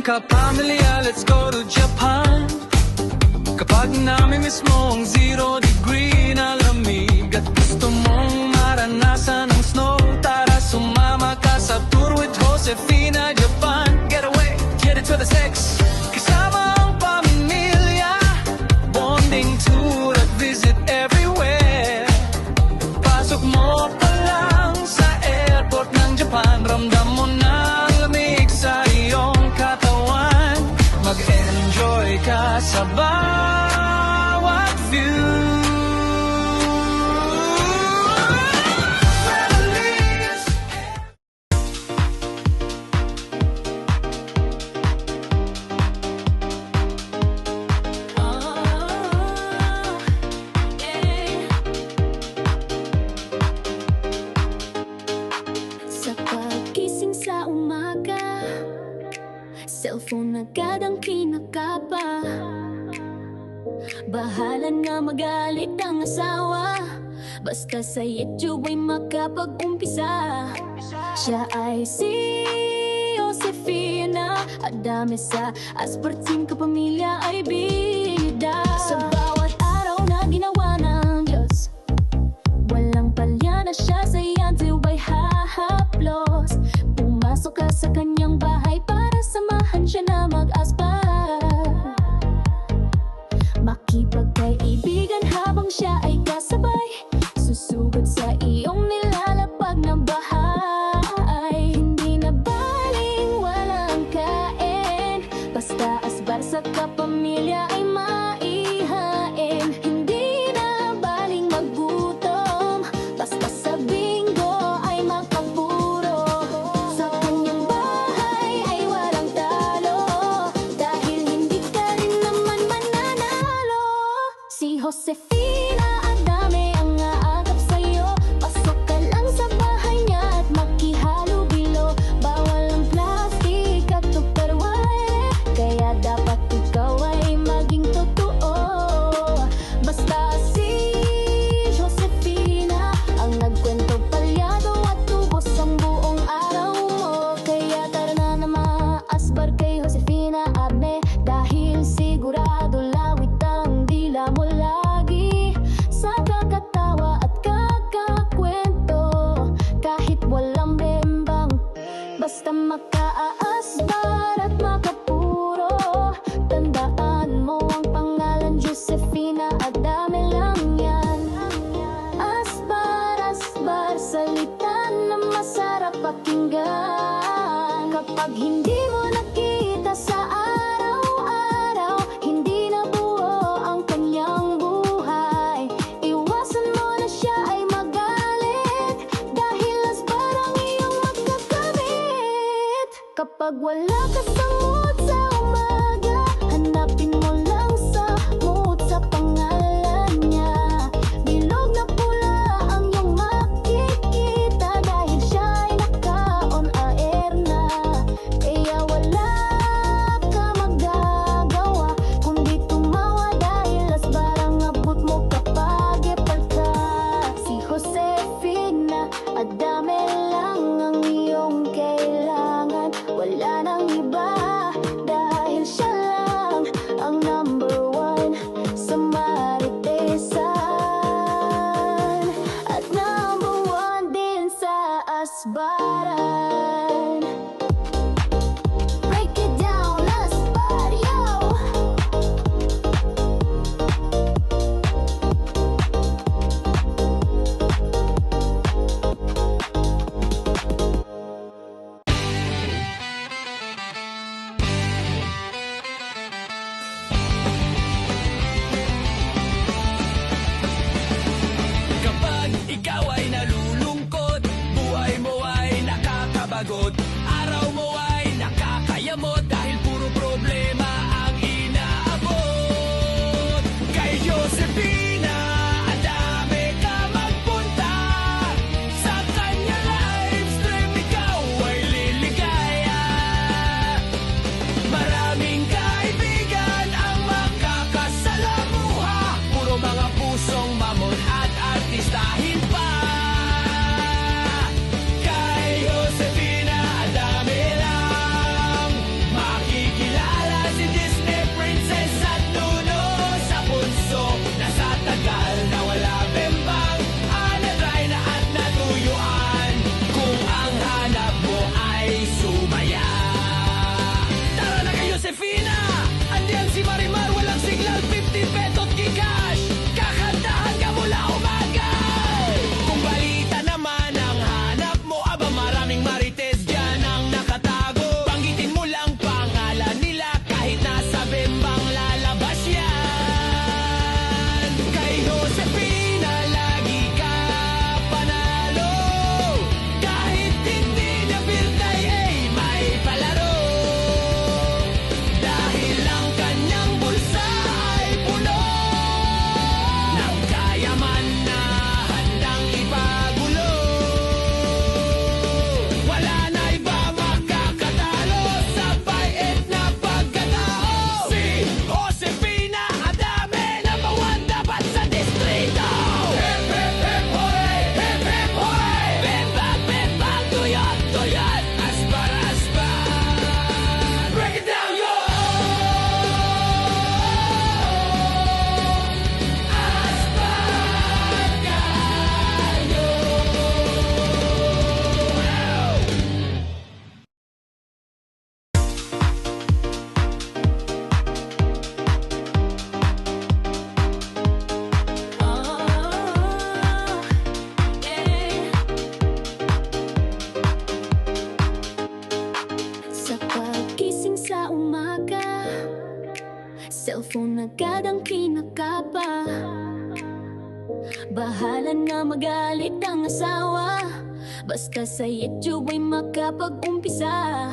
Kapamilya, let's go to Japan. Kapag namimiss mo ang 0 degree na lamig at gusto mong maranasan ang snow, tara sumama ka sa tour with Josefina Japan. Get away, get it to the sex. Kasama ang pamilya, bonding tour at visit everywhere. Pasok mo pa lang sa airport ng Japan, ramdam mo na ang lamig sa iyong katawan. Mag-enjoy ka sa bawat view. Sa pagkising sa umaga, cellphone agad ang kinakapa. Bahala na magalit ang asawa, basta sa YouTube ay makapag-umpisa. Siya ay si Josefina, at dami sa asparting kapamilya ay bida. Sa bawat araw na ginawa ng Diyos, walang palya na siya sa YouTube ay hahaplos. Pumasok ka sa kanyang bahay para samahan siya na mag-aspa. Makipagkaibigan habang siya ay kasabay, susugod sa iyong nilalapag na bahay. Hindi na baling walang kain, basta asbar sa kapamilya ay maihain. Hindi na baling maggutom, basta sa bingo ay makapuro. Sa kanyang bahay ay walang talo, dahil hindi ka rin naman mananalo. Si Josefina, ang dami ang aagap sa'yo. Pasok ka lang sa bahay niya at makihalubilo. Bawal ang plastic at tupperware, kaya dapat ikaw ay maging totoo. Basta si Josefina ang nagkwento palyado at tubos ang buong araw mo. Kaya tara na na maasbar kay Josefina Abne, dahil sigurado lawit ang dila mo lagi sa kakatawa at kakakwento. Kahit walang bembang, basta makaasbar at makapuro. Tandaan mo ang pangalan Josefina at dami lang yan. Asbar, asbar, salita na masarap pakinggan. Kapag hindi mo nakita sa araw-araw, hindi na buo ang kanyang buhay. Iwasan mo na siya ay magalit, dahil asbar ang iyong magkakamit. Kapag wala ka sa mood sa umaga, hanapin mo lang sa mood sa pangalan niya. Bilog na pula ang iyong makikita, dahil siya ay naka-on air na. Kaya wala ka magagawa kundi tumawa, dahil asbar ang abot mo kapag epal ka. Si Josefina, at dami lang ang iyong kailangan. Wala nang iba, dahil siya lang ang number 1 sa maritesan, at number 1 din sa asbaran. Break it down, asbar, yo! Kapag ikaw ay nalulungkot, buhay mo ay nakakabagot, araw mo ay nakakayamot, dahil puro problema ang inaabot. Kay Josefina, ang dami ka magpunta, sa kanya live stream ikaw ay liligaya. Maraming kaibigan ang makakasalamuha, puro mga pusong mamon at artistahin pa. Kay Josefina, Cellphone agad ang kinakapa. Bahala nga magalit ang asawa, basta sa YouTube ay makapag-umpisa.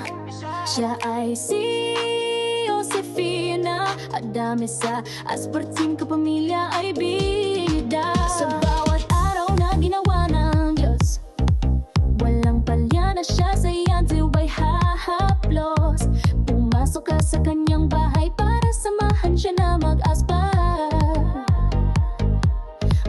Siya ay si Josefina Adame, sa asparting kapamilya ay bida. Sa bawat araw na ginawa ng Diyos, walang palya na siya sa iyan by hahaplos. Pumasok ka sa kanyang bahay para samahan siya na mag-aspar,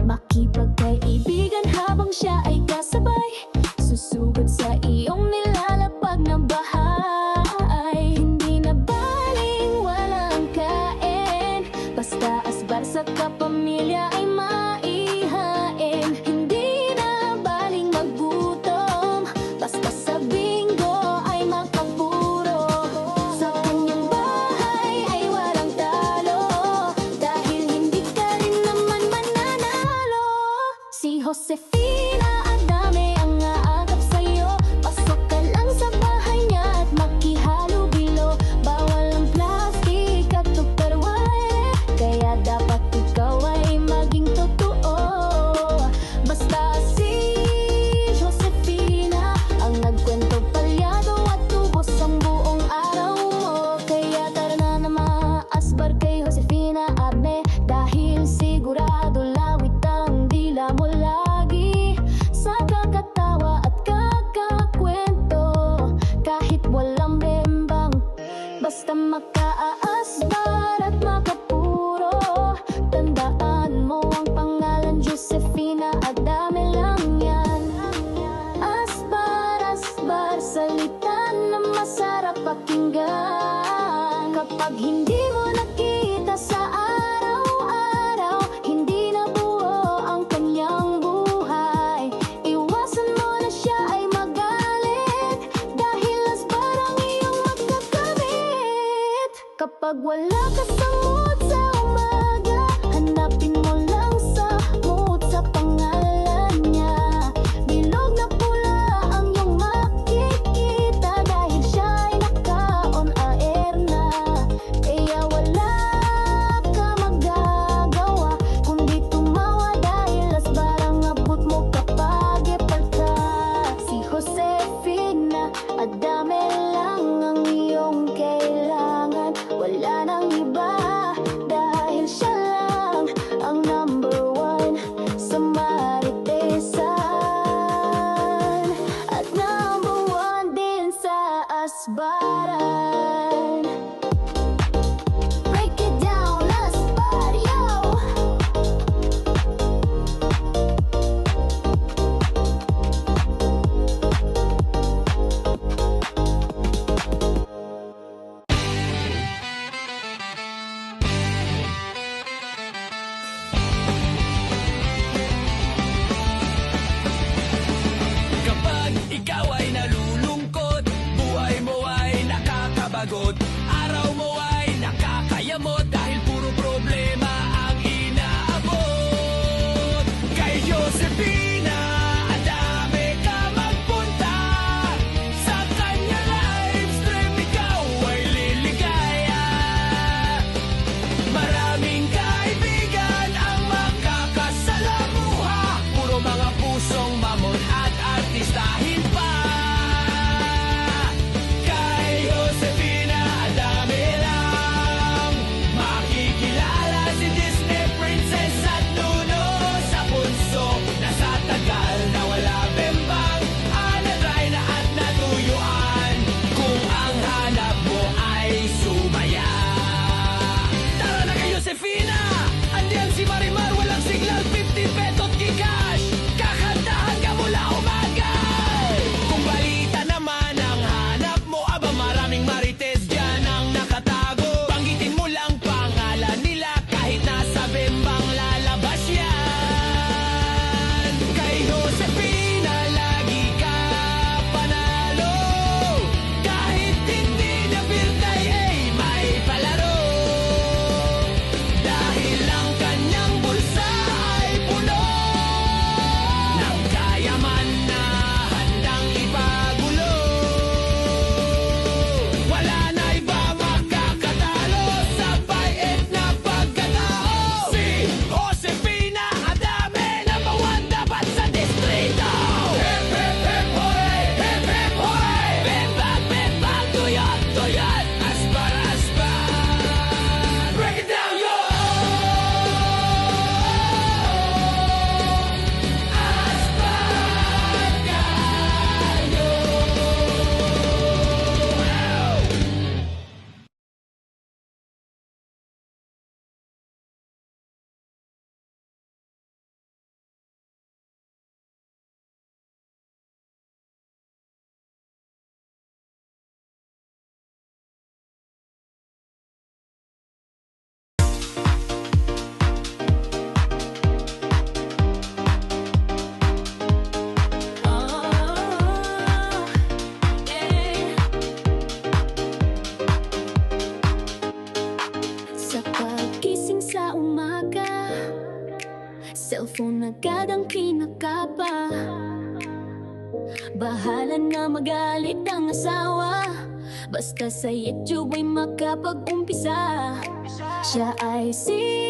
makipagkaibigan habang siya ay kasabay, susugod sa iyong nilalapag na bahay. Hindi na baling walang kain, basta asbar sa kapamilya ay maihain. Hindi na baling magutom, basta sa bingo ay magpapuro. Sa kanyang bahay ay walang talo, dahil hindi ka rin naman mananalo. Si Josefina Adame ang aagap sa'yo, pasok ka lang sa bahay niya at makihalubilo. Bawal ang plastic at tupperware, kaya dapat ikaw ay maging totoo. Basta si Josefina ang nagkwento, palyado at tubos ang buong araw mo. Kaya tara na maasbar kay Josefina Adame, dahil sigurado lawit ang dila mo lagi sa kakatawa at kakakwento. Kahit walang bembang, basta makaaasbar at makapuro. Tandaan mo ang pangalan, Josefina Adame lang yan. Asbar, asbar, salita na masarap pakinggan. Kapag hindi mo nakita sa araw-araw, hindi na buo ang kanyang buhay. Iwasan mo na siya ay magalit, dahil asbar ang iyong magkakamit. Kapag wala ka sa mood sa umaga, hanapin mo lang sa mood sa pangalan niya. Bilog na pula ang iyong makikita, dahil siya ay naka-on air na. Kaya wala ka magagawa kundi tumawa, dahil asbar ang abot mo kapag ipalta. Si Josefina Adame lang ang iyong kailangan, wala nang iba, dahil siya lang ang number one sa maritesan, at number one din sa asbaran. Break it down, asbar, yo! Kapag ikaw ay nalulungkot, buhay mo ay naka agad ang kinakapa. Bahala na magalit ang asawa, basta sa YouTube ay makapag-umpisa. Siya ay si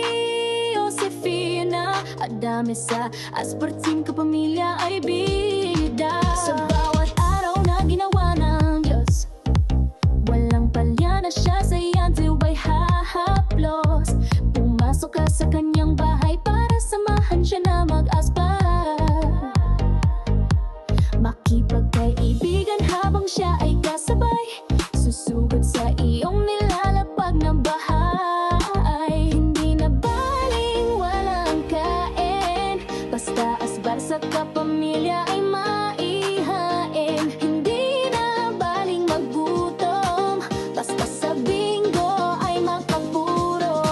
Josefina Adame, sa asparting kapamilya ay bida. Sa bawat araw na ginawa ng Diyos, walang palya na siya sa YouTube ay hahaplos. Pumasok ka sa kanyang bahay para samahan siya na mag-aspar, makipagkaibigan habang siya ay kasabay, susugod sa iyong nilalapag na bahay. Hindi na baling walang kain, basta asbar sa kapamilya ay maihain. Hindi na baling magutom, basta sa bingo ay makapuro.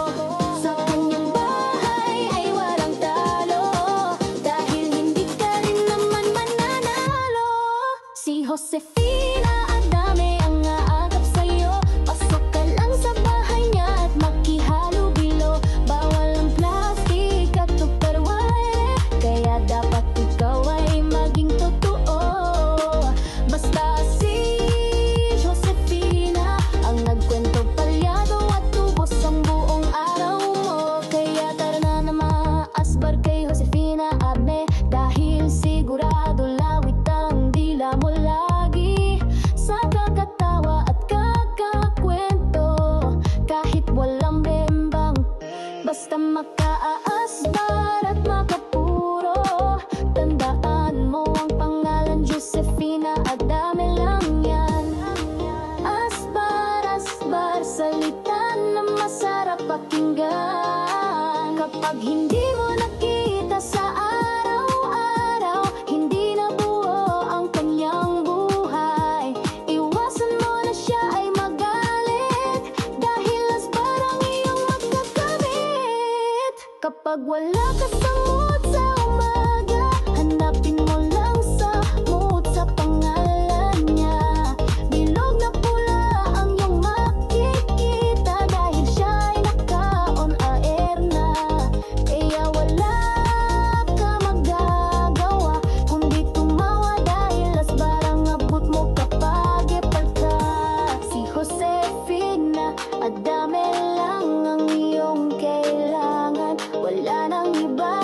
Sa kanyang bahay ay walang talo, dahil hindi ka rin naman mananalo. Si Josefina Adame ang aagap sa'yo, pasok ka lang sa bahay niya at makihalubilo. Bawal ang plastic at tupperware, kaya dapat ikaw ay maging totoo. Basta si Josefina ang nagkwento, palyado at tubos ang buong araw mo. Kaya tara na maasbar kay Josefina Adame, dahil sigurado lawit ang dila mo lagi sa kakatawa at kakakwento. Kahit walang bembang, basta makaaasbar at makapuro. Tandaan mo ang pangalan, Josefina Adame lang yan. Asbar, asbar, salita na masarap pakinggan. Kapag hindi mo nakita sa araw-araw, hindi na buo ang kanyang buhay. Iwasan mo na siya ay magalit, dahil asbar ang iyong magkakamit. Kapag wala ka sa mood sa umaga, hanapin mo lang sa mood sa pangalan niya. Bilog na pula ang iyong makikita, dahil siya ay naka-on air na. Kaya wala ka magagawa kundi tumawa, dahil asbar ang abot mo kapag epal ka. Si Josefina Adame lang ang iyong kailangan, wala nang iba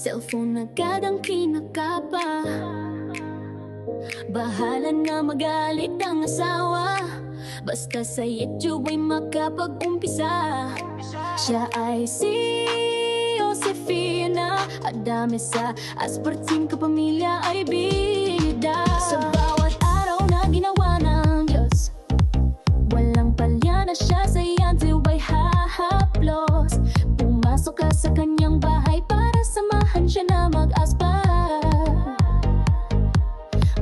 Cellphone agad ang kinakapa. Bahala na magalit ang asawa, basta sa YouTube ay makapag-umpisa. Siya ay si Josefina Adame, sa asparting kapamilya ay bida. Sa bawat araw na ginawa ng Diyos, walang palya na siya sa YouTube ay hahaplos. Pumasok ka sa kanyang bahay para samahan siya na mag-aspar.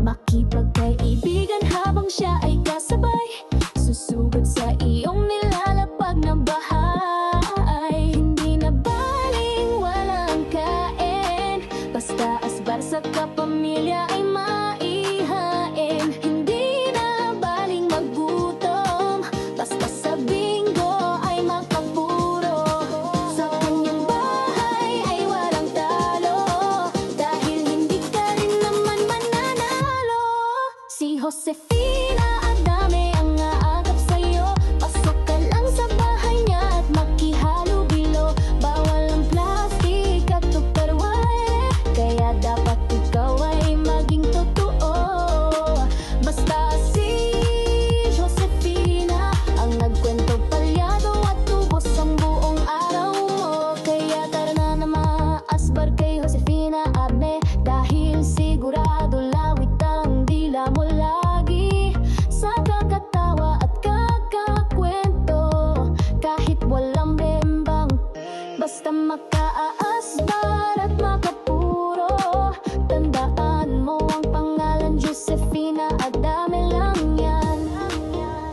Makipagkaibigan habang siya ay kasabay, susugod sa iyong nilalapag na bahay. Hindi na baling walang kain, basta asbar sa kapamilya ay maihain. Hindi na baling magutom, basta sa bingo ay makapuro. Sa kanyang bahay ay walang talo, dahil hindi ka rin naman mananalo. Si Josefina Adame ang aagap sa'yo. Pasok ka lang sa bahay niya at makihalubilo. Bawal ang plastic at tupperware, kaya dapat ikaw ay maging totoo. Basta si Josefina ang nagkwento, palyado at tubos ang buong araw mo. Kaya tara na maasbar kay Josefina Adame, dahil sigurado lawit ang dila mo lagi sa kakatawa at kakakwento. Kahit walang bembang, basta makaaasbar at makapuro. Tandaan mo ang pangalan, Josefina Adame lang yan.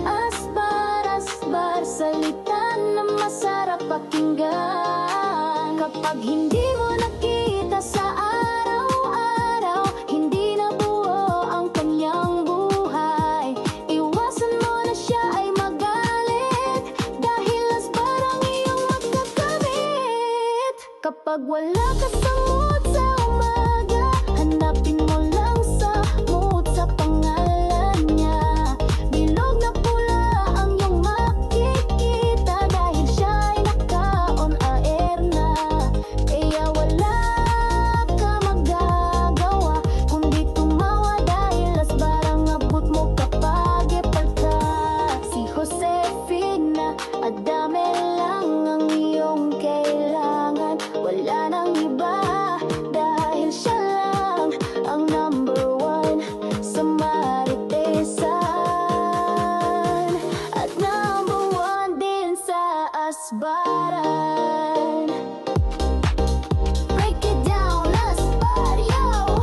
Asbar, asbar, salita na masarap pakinggan. Kapag hindi mo nakita sa araw-araw, hindi na buo ang kanyang buhay. Iwasan mo na siya ay magalit, dahil asbar ang iyong magkakamit. Kapag wala ka sa mood sa umaga, hanapin mo lang sa mood sa pangalan niya. Bilog na pula ang iyong makikita, dahil siya ay naka-on air na. Kaya wala ka magagawa kundi tumawa, dahil asbar ang abot mo kapag ipalka. Si Josefina Adame lang ang iyong kailangan, wala nang iba, dahil siya lang ang number one sa maritesan, at number one din sa asbaran. Break it down, asbar, yo!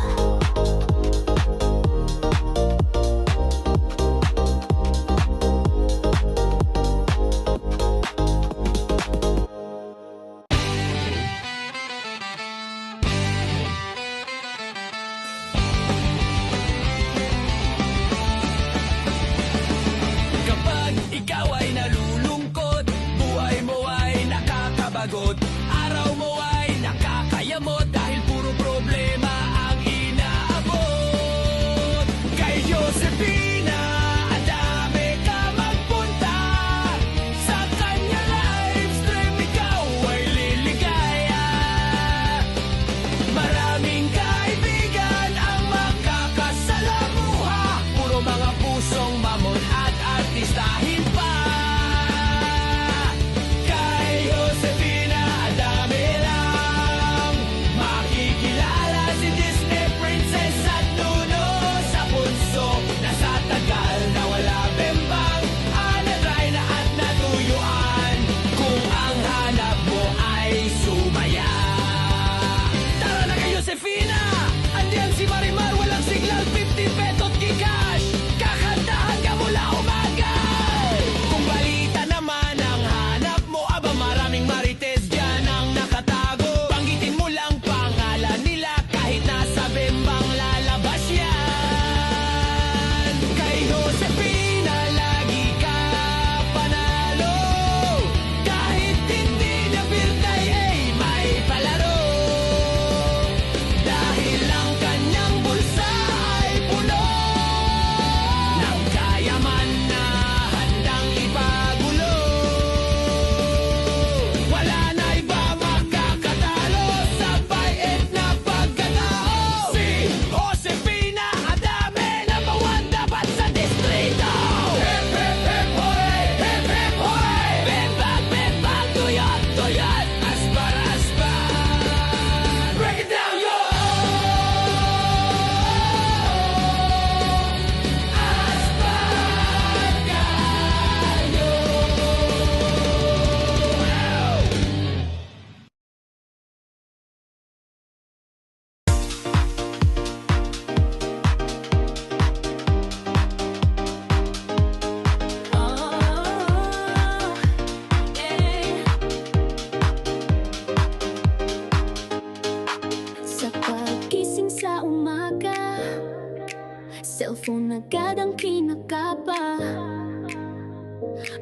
Cellphone agad ang kinakapa.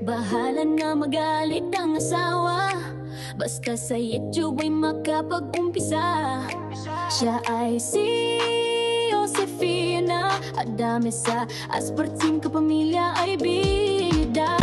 Bahala na magalit ang asawa, basta sa YouTube ay makapag-umpisa. Siya ay si Josefina, at dami sa asparting kapamilya ay binida.